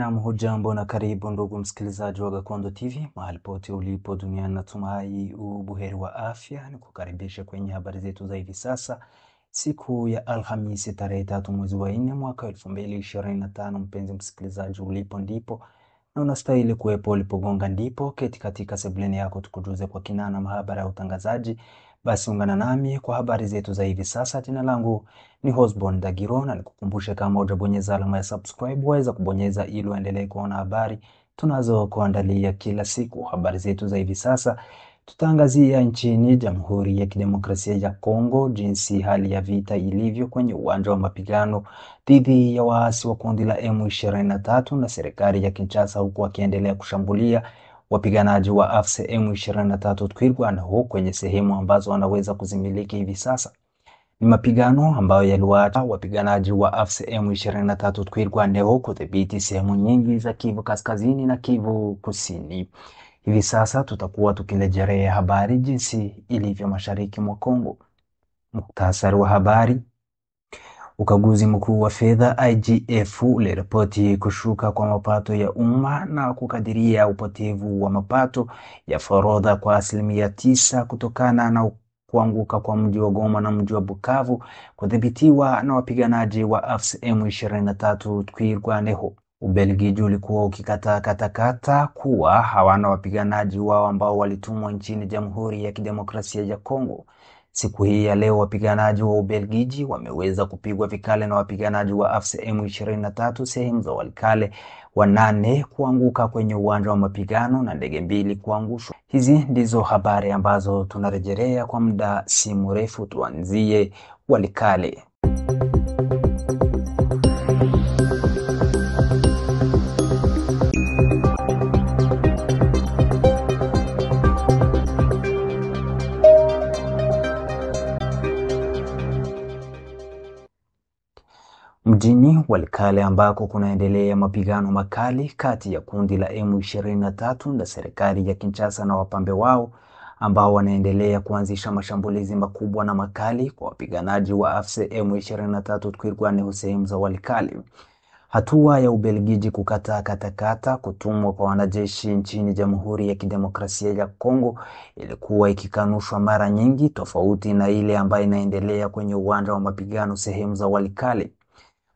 Naam, hujambo na karibu ndugu msikilizaji wa Gakondo TV, mahali pote ulipo duniani, natumai ubuheri wa afya. Nikukaribisha kwenye habari zetu za hivi sasa, siku ya Alhamisi tarehe 3 mwezi wa 4 mwaka 2025. Mpenzi msikilizaji, ulipo ndipo na unastahili kuwepo, ulipogonga ndipo. Keti katika sebuleni yako tukujuze kwa kinana mahabara ya utangazaji. Basi ungana nami kwa habari zetu za hivi sasa. Jina langu ni Hosbon Dagiro, na nikukumbushe kama hujabonyeza alama ya subscribe, waweza kubonyeza ili uendelee kuona habari tunazo kuandalia kila siku. Habari zetu za hivi sasa tutaangazia nchini Jamhuri ya Kidemokrasia ya Kongo, jinsi hali ya vita ilivyo kwenye uwanja wa mapigano dhidi ya waasi wa kundi la M23 na serikali ya Kinshasa, huku wakiendelea kushambulia wapiganaji wa AFC M23 Twirwaneho kwenye sehemu ambazo wanaweza kuzimiliki hivi sasa. Ni mapigano ambayo yaliwaacha wapiganaji wa AFC M23 Twirwaneho kudhibiti sehemu nyingi za Kivu Kaskazini na Kivu Kusini. Hivi sasa tutakuwa tukilejelea habari jinsi ilivyo mashariki mwa Kongo. Muktasari wa habari. Ukaguzi mkuu wa fedha IGF uliripoti kushuka kwa mapato ya umma na kukadiria upotevu wa mapato ya forodha kwa 9% kutokana na kuanguka kwa mji wa Goma na mji wa Bukavu kudhibitiwa na wapiganaji wa AFC M23 Twirwaneho. Ubelgiji ulikuwa ukikatakata kuwa hawana wapiganaji wao ambao walitumwa nchini Jamhuri ya Kidemokrasia ya Kongo. Siku hii ya leo wapiganaji wa Ubelgiji wameweza kupigwa vikali na wapiganaji wa AFC M23 sehemu za Walikale, 8 kuanguka kwenye uwanja wa mapigano na ndege 2 kuangushwa. Hizi ndizo habari ambazo tunarejelea kwa muda si mrefu. Tuanzie Walikale. Mjini Walikale ambako kunaendelea mapigano makali kati ya kundi la M23 na serikali ya Kinshasa na wapambe wao ambao wanaendelea kuanzisha mashambulizi makubwa na makali kwa wapiganaji wa AFC M23 Twirwaneho sehemu za Walikale. Hatua ya Ubelgiji kukataa kutumwa kwa wanajeshi nchini Jamhuri ya Kidemokrasia ya Kongo ilikuwa ikikanushwa mara nyingi, tofauti na ile ambayo inaendelea kwenye uwanja wa mapigano sehemu za Walikale.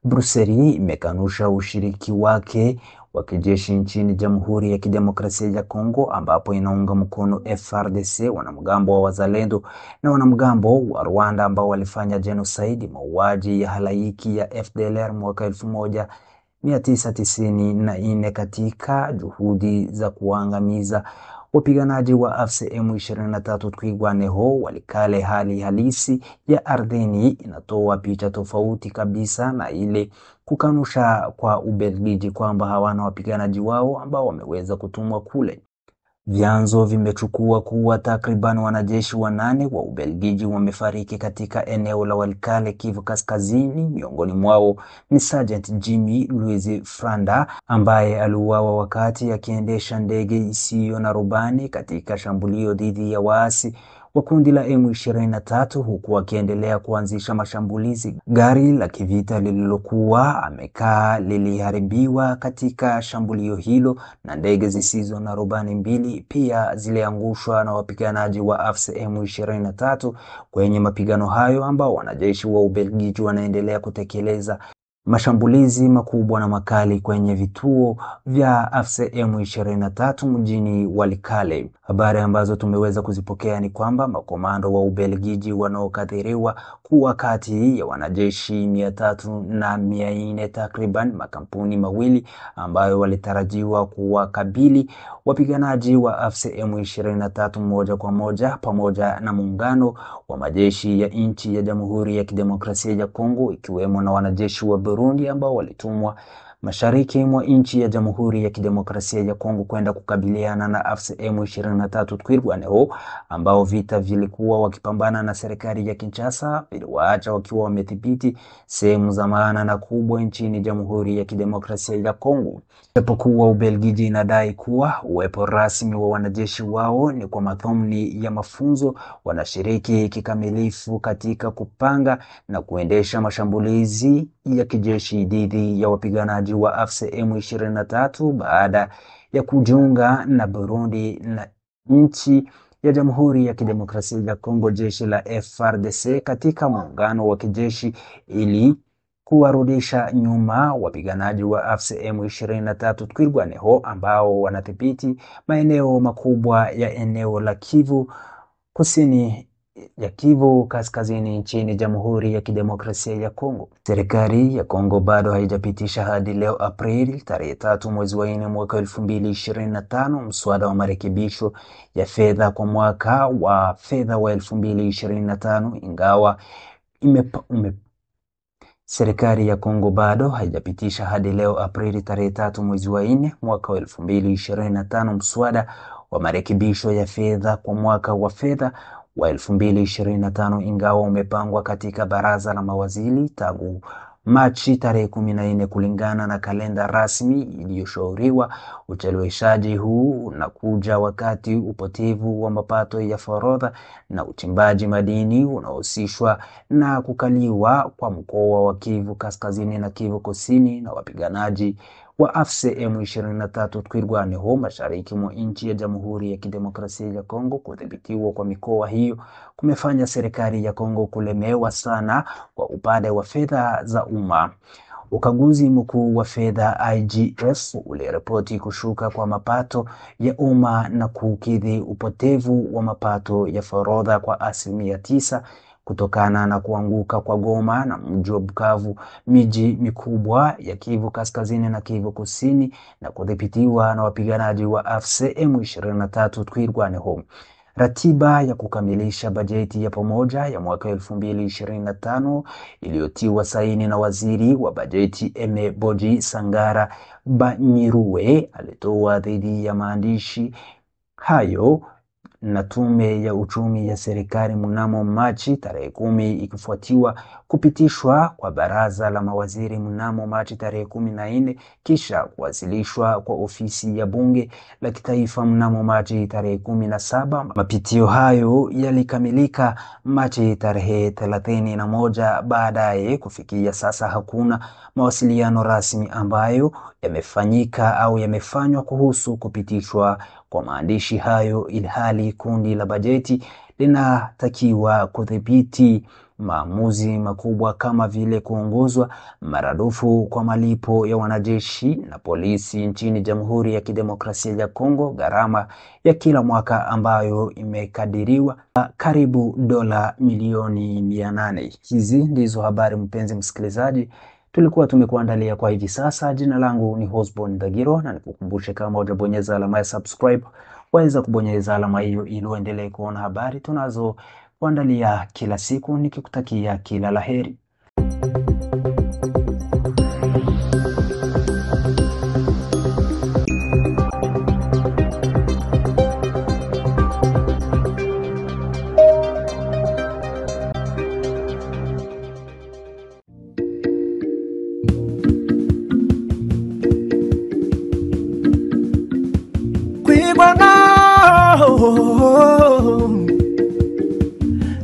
Brussels imekanusha ushiriki wake wa kijeshi nchini Jamhuri ya Kidemokrasia ya Kongo, ambapo inaunga mkono FARDC, wanamgambo wa Wazalendo na wanamgambo wa Rwanda ambao walifanya genocide, mauaji ya halaiki ya FDLR mwaka 1994 katika juhudi za kuangamiza wapiganaji wa AFC M23 Twirwaneho Walikale. Hali halisi ya ardhini inatoa picha tofauti kabisa na ile kukanusha kwa Ubelgiji kwamba hawana wapiganaji wao ambao wameweza kutumwa kule. Vyanzo vimechukua kuwa takriban wanajeshi 8 wa Ubelgiji wamefariki katika eneo la Walikale, Kivu Kaskazini. Miongoni mwao ni Sergeant Jimmy Louis Franda ambaye aliuawa wakati akiendesha ndege isiyo na rubani katika shambulio dhidi ya waasi wa kundi la M23, huku akiendelea kuanzisha mashambulizi. Gari la kivita lililokuwa amekaa liliharibiwa katika shambulio hilo na ndege zisizo na rubani 2 pia ziliangushwa na wapiganaji wa AFC M23 kwenye mapigano hayo, ambao wanajeshi wa Ubelgiji wanaendelea kutekeleza mashambulizi makubwa na makali kwenye vituo vya AFC M23 mjini Walikale. Habari ambazo tumeweza kuzipokea ni kwamba makomando wa Ubelgiji wanaokadiriwa kuwa kati ya wanajeshi 300 na 400, takriban makampuni mawili ambayo walitarajiwa kuwakabili wapiganaji wa AFC M23 moja kwa moja, pamoja na muungano wa majeshi ya nchi ya Jamhuri ya Kidemokrasia ya Kongo, ikiwemo na wanajeshi wa Burundi ambao walitumwa mashariki mwa nchi ya Jamhuri ya Kidemokrasia ya Kongo kwenda kukabiliana na AFC M23 Twirwaneho, ambao vita vilikuwa wakipambana na serikali ya Kinshasa viliwaacha wakiwa wamedhibiti sehemu za maana na kubwa nchini Jamhuri ya Kidemokrasia ya Kongo. Japokuwa Ubelgiji inadai kuwa uwepo rasmi wa wanajeshi wao ni kwa madhumuni ya mafunzo, wanashiriki kikamilifu katika kupanga na kuendesha mashambulizi ya kijeshi dhidi ya wapiganaji wa AFC M23 baada ya kujiunga na Burundi na nchi ya Jamhuri ya Kidemokrasia ya Kongo. Jeshi la FARDC katika muungano wa kijeshi ili kuwarudisha nyuma wapiganaji wa AFC M23 Twirwaneho ambao wanadhibiti maeneo makubwa ya eneo la Kivu Kusini ya Kivu Kaskazini nchini Jamhuri ya Kidemokrasia ya Kongo. Serikali ya Kongo bado haijapitisha hadi leo Aprili tarehe 3 mwezi wa 4 mwaka 2025 mswada wa marekebisho ya fedha kwa mwaka wa fedha wa 2025, ingawa serikali ya Kongo bado haijapitisha hadi leo Aprili tarehe 3 mwezi wa 4 mwaka 2025 mswada wa marekebisho ya fedha kwa mwaka wa fedha wa 2025, ingawa umepangwa katika baraza la mawaziri tangu Machi tarehe 14 kulingana na kalenda rasmi iliyoshauriwa. Ucheleweshaji huu unakuja wakati upotevu wa mapato ya forodha na uchimbaji madini unaohusishwa na kukaliwa kwa mkoa wa Kivu Kaskazini na Kivu Kusini na wapiganaji wa AFC M23 Twirwaneho mashariki mwa nchi ya Jamhuri ya Kidemokrasia ya Kongo. Kudhibitiwa kwa mikoa hiyo kumefanya serikali ya Kongo kulemewa sana kwa upande wa fedha za umma. Ukaguzi mkuu wa fedha IGF uliripoti kushuka kwa mapato ya umma na kukidhi upotevu wa mapato ya forodha kwa 9% kutokana na kuanguka kwa Goma na mji wa Bukavu, miji mikubwa ya Kivu Kaskazini na Kivu Kusini, na kudhibitiwa na wapiganaji wa AFC M23 Twirwaneho. Ratiba ya kukamilisha bajeti ya pamoja ya mwaka 2025 iliyotiwa saini na waziri wa bajeti Emeboji Sangara Banyirue alitoa dhidi ya maandishi hayo na tume ya uchumi ya serikali mnamo Machi tarehe 10, ikifuatiwa kupitishwa kwa baraza la mawaziri mnamo Machi tarehe 14, kisha kuwasilishwa kwa ofisi ya bunge la kitaifa mnamo Machi tarehe 17. Mapitio hayo yalikamilika Machi tarehe 31. Baadaye kufikia sasa hakuna mawasiliano rasmi ambayo yamefanyika au yamefanywa kuhusu kupitishwa kwa maandishi hayo, ilhali kundi la bajeti linatakiwa kudhibiti maamuzi makubwa kama vile kuongozwa maradufu kwa malipo ya wanajeshi na polisi nchini Jamhuri ya Kidemokrasia ya Kongo, gharama ya kila mwaka ambayo imekadiriwa karibu dola milioni 800. Hizi ndizo habari, mpenzi msikilizaji, tulikuwa tumekuandalia kwa hivi sasa. Jina langu ni Hosbon Dagiro, na nikukumbushe kama hujabonyeza alama ya subscribe, waweza kubonyeza alama hiyo ili uendelee kuona habari tunazo kuandalia kila siku, nikikutakia kila laheri.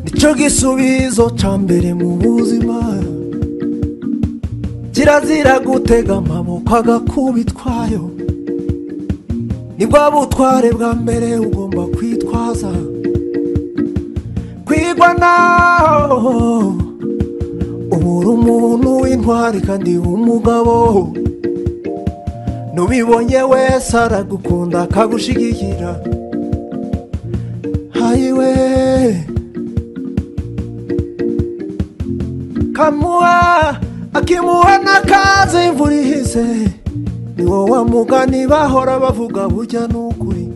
Nico gisubizo ca mbere mu buzima, kirazira gutega amaboko agakubitwayo, nibwo butware bwa mbere ugomba kwitwaza. Kwigwanaho ubura umuntu w'intwari kandi w'umugabo, nubibonye wese aragukunda akagushigikira. Hayiwe kamuha akimuha n'akazi imvura ihise, ni wowe mugani bahora bavuga burya n'ukuri.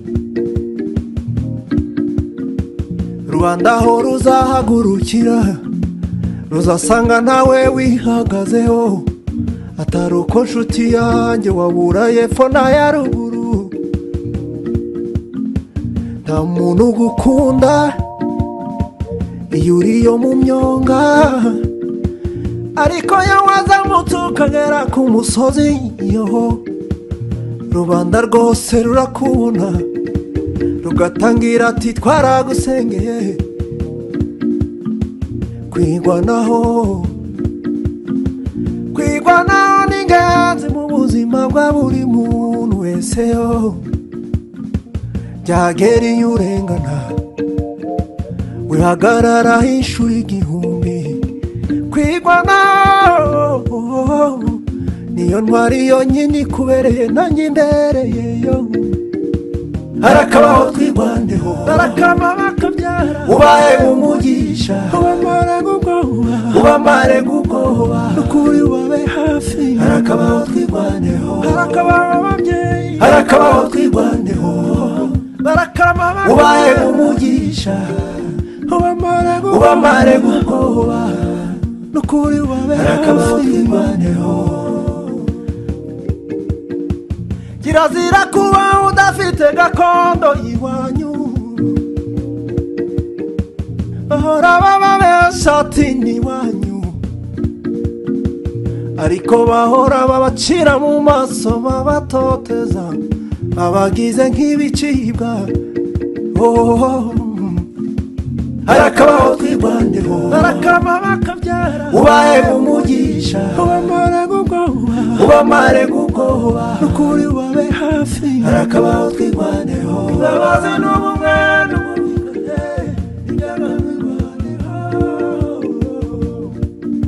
Rwanda ho ruzahagurukira, ruzasanga nawe wihagazeho, atari uko nshuti yanjye wabura yepfo na ya ruguru. Nta muntu ugukunda iyo uriyo mu myonga, ariko yawazamutse ukagera ku musozi yoho, rubanda rwose rurakubona rugatangira ati twaragusengeye. Kwigwanaho kwirwanaho n'ingenzi mu buzima bwa buri muntu wese yo byagera iyo urengana wihagararaho inshuro igihumbi kwirwanaho niyo ntwari yonyine ikubereye nanjye ndereye yo harakabaho twirwaneho harakama bakabyara ubaye umugisha ubamare gukoba n'ukuri wabe hafi harakabaho twirwaneho harakabaho ababyeyi harakabaho twirwaneho barakama ubaye umugisha ubamare gukoba n'ukuri wabe hafi kirazira kuba udafite gakondo iwanyu bahora baba besati n'iwanyu ariko bahora babacira mu maso babatoteza babagize nk'ibicibwa harakabaho twirwaneho harakama bakabyara ubaye umugisha ubamare gukoba n'ukuri wabe hafi harakabaho twirwaneho imbabazi n'ubumwe